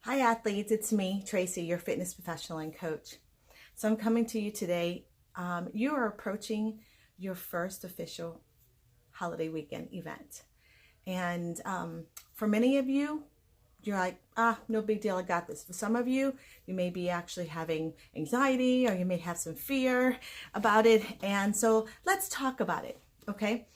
Hi athletes, it's me, Tracy, your fitness professional and coach. So I'm coming to you today. You are approaching your first official holiday weekend event. And for many of you, you're like, no big deal, I got this. For some of you, you may be actually having anxiety or you may have some fear about it. And so let's talk about it, okay?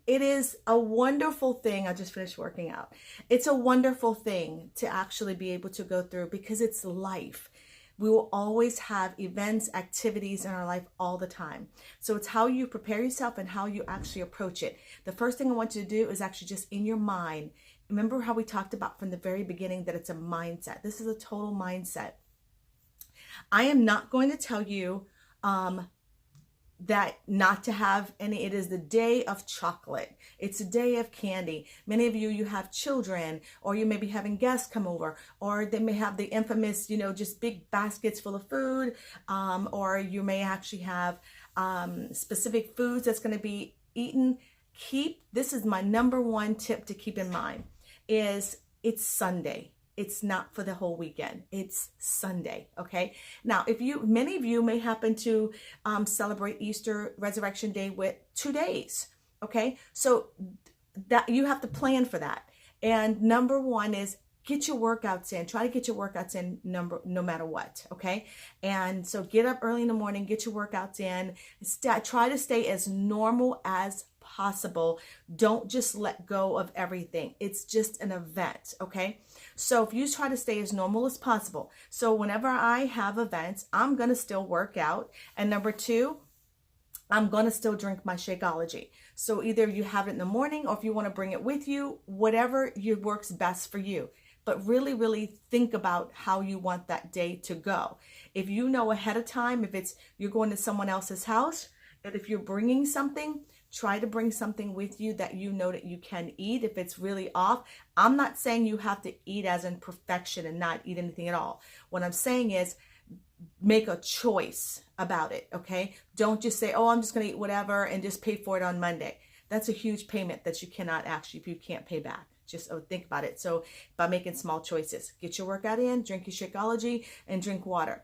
It is a wonderful thing. I just finished working out. It's a wonderful thing to actually be able to go through because it's life. We will always have events, activities in our life all the time. So it's how you prepare yourself and how you actually approach it. The first thing I want you to do is actually just in your mind. Remember how we talked about from the very beginning that it's a mindset. This is a total mindset. I am not going to tell you that not to have any. It is the day of chocolate. It's a day of candy. Many of you have children, or you may be having guests come over, or they may have the infamous, just big baskets full of food, or you may actually have specific foods that's going to be eaten. This is my number one tip to keep in mind, is it's Sunday. It's not for the whole weekend. It's Sunday, okay? Now, many of you may happen to celebrate Easter, Resurrection Day with 2 days, okay? So that you have to plan for that. And number one is get your workouts in. Try to get your workouts in no matter what, okay? And so get up early in the morning, get your workouts in. Try to stay as normal as possible. Don't just let go of everything. It's just an event, okay? So if you try to stay as normal as possible. So whenever I have events, I'm going to still work out. And number two, I'm going to still drink my Shakeology. So either you have it in the morning, or if you want to bring it with you, whatever works best for you. But really, really think about how you want that day to go. If you know ahead of time, if you're going to someone else's house, and if you're bringing something, try to bring something with you that you know that you can eat. If it's really off, I'm not saying you have to eat as in perfection and not eat anything at all. What I'm saying is make a choice about it, okay? Don't just say, I'm just going to eat whatever and just pay for it on Monday. That's a huge payment that you can't pay back. Just think about it. So by making small choices, get your workout in, drink your Shakeology, and drink water.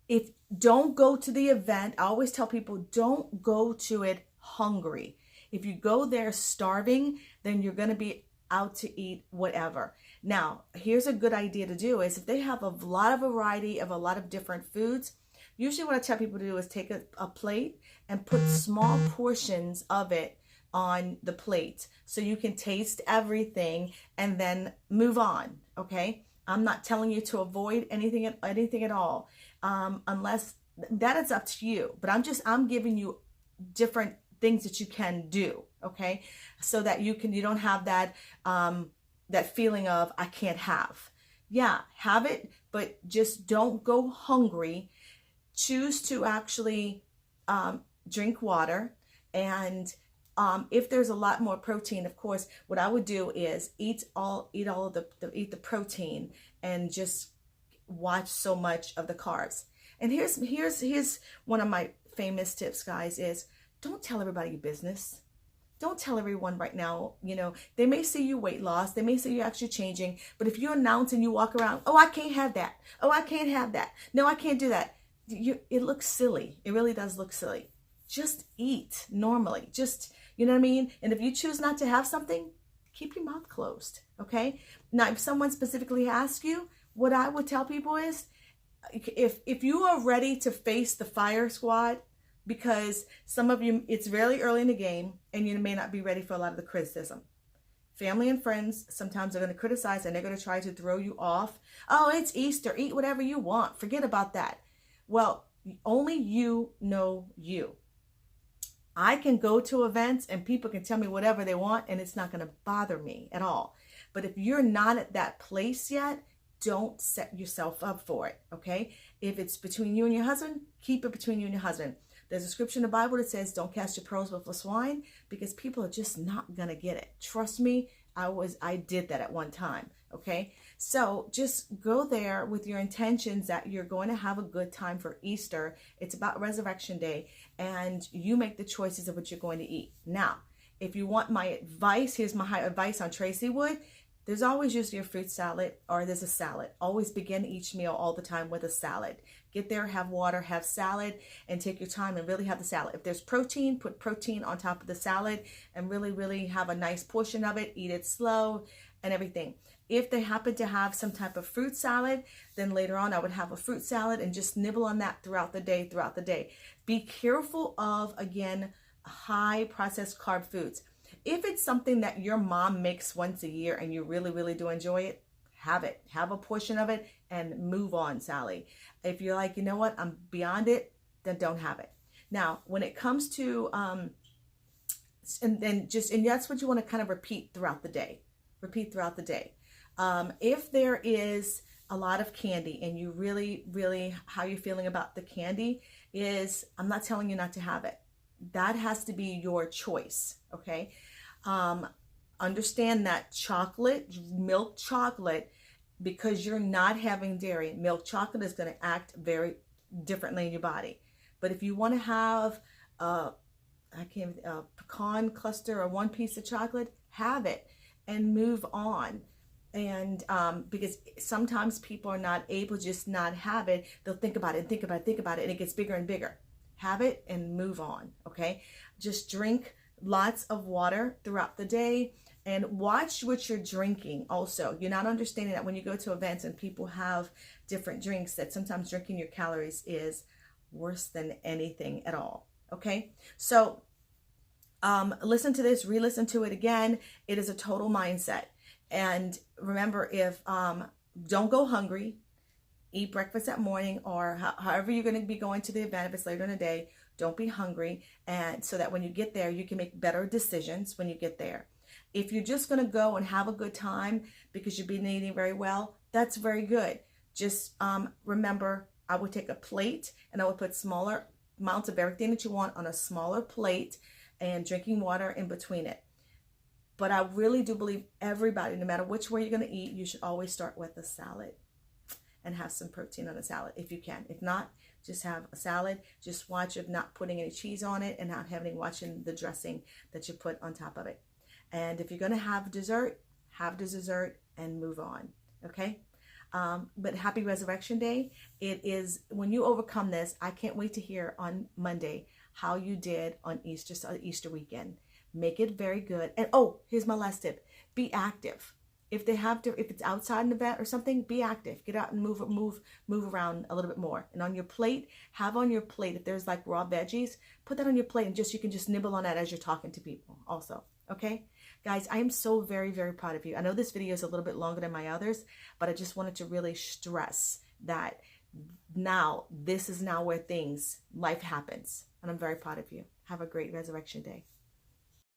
If don't go to the event, I always tell people, don't go to it hungry. If you go there starving, then you're going to be out to eat whatever. Now, here's a good idea to do is if they have a lot of variety of a lot of different foods, usually what I tell people to do is take a plate and put small portions of it on the plate so you can taste everything and then move on, okay? I'm not telling you to avoid anything at all, unless that is up to you. But I'm giving you different things that you can do, okay? So that you don't have that that feeling of I can't have. Yeah, have it, but just don't go hungry. Choose to actually drink water, and if there's a lot more protein, of course, what I would do is eat the protein and just watch so much of the carbs. And here's one of my famous tips, guys, is don't tell everybody your business. Don't tell everyone right now, they may see you weight loss, they may see you actually changing, but if you announce and you walk around, I can't have that. I can't have that. No, I can't do that. It looks silly. It really does look silly. Just eat normally. Just, you know what I mean? And if you choose not to have something, keep your mouth closed, okay? Now, if someone specifically asks you, what I would tell people is, if you are ready to face the fire squad, because some of you, it's really early in the game, and you may not be ready for a lot of the criticism. Family and friends sometimes are going to criticize, and they're going to try to throw you off. It's Easter. Eat whatever you want. Forget about that. Well, only you know you. I can go to events and people can tell me whatever they want and it's not going to bother me at all. But if you're not at that place yet, don't set yourself up for it, okay? If it's between you and your husband, keep it between you and your husband. There's a scripture in the Bible that says, don't cast your pearls before swine, because people are just not going to get it. Trust me, I did that at one time, okay? So just go there with your intentions that you're going to have a good time for Easter. It's about Resurrection Day, and you make the choices of what you're going to eat. Now, if you want my advice, here's my advice on Tracy Wood. there's always usually a fruit salad or there's a salad. Always begin each meal all the time with a salad. Get there, have water, have salad, and take your time and really have the salad. If there's protein, put protein on top of the salad and really, really have a nice portion of it. Eat it slow and everything. If they happen to have some type of fruit salad, then later on I would have a fruit salad and just nibble on that throughout the day. Be careful of, again, high processed carb foods. If it's something that your mom makes once a year and you really, really do enjoy it, have it. Have a portion of it and move on, Sally. If you're like, you know what, I'm beyond it, then don't have it. Now, when it comes to, and that's what you want to kind of repeat throughout the day. If there is a lot of candy and you really, really, how you're feeling about the candy is, I'm not telling you not to have it. That has to be your choice, okay? Understand that chocolate, milk chocolate, because you're not having dairy, milk chocolate is going to act very differently in your body. But if you want to have a pecan cluster or one piece of chocolate, have it and move on. And because sometimes people are not able to just not have it. They'll think about it, and it gets bigger and bigger. Have it and move on, okay? Just drink lots of water throughout the day and watch what you're drinking also. You're not understanding that when you go to events and people have different drinks, that sometimes drinking your calories is worse than anything at all, okay? So listen to this, re-listen to it again. It is a total mindset. And remember, if don't go hungry, eat breakfast at morning, or however you're going to be going to the event, if it's later in the day, don't be hungry. And so that when you get there, you can make better decisions when you get there. If you're just going to go and have a good time because you've been eating very well, that's very good. Just remember, I would take a plate and I would put smaller amounts of everything that you want on a smaller plate and drinking water in between it. But I really do believe everybody, no matter which way you're going to eat, you should always start with a salad and have some protein on a salad if you can. If not, just have a salad. Just watch of not putting any cheese on it and not watching the dressing that you put on top of it. And if you're going to have dessert, have the dessert and move on, okay? But happy Resurrection Day. It is, when you overcome this, I can't wait to hear on Monday how you did on Easter weekend. Make it very good. And oh, here's my last tip. Be active. If it's outside an event or something, be active. Get out and move around a little bit more. And on your plate, have on your plate, if there's like raw veggies, put that on your plate and you can just nibble on that as you're talking to people also. Okay? Guys, I am so very, very proud of you. I know this video is a little bit longer than my others, but I just wanted to really stress that now, this is now where life happens. And I'm very proud of you. Have a great Resurrection Day.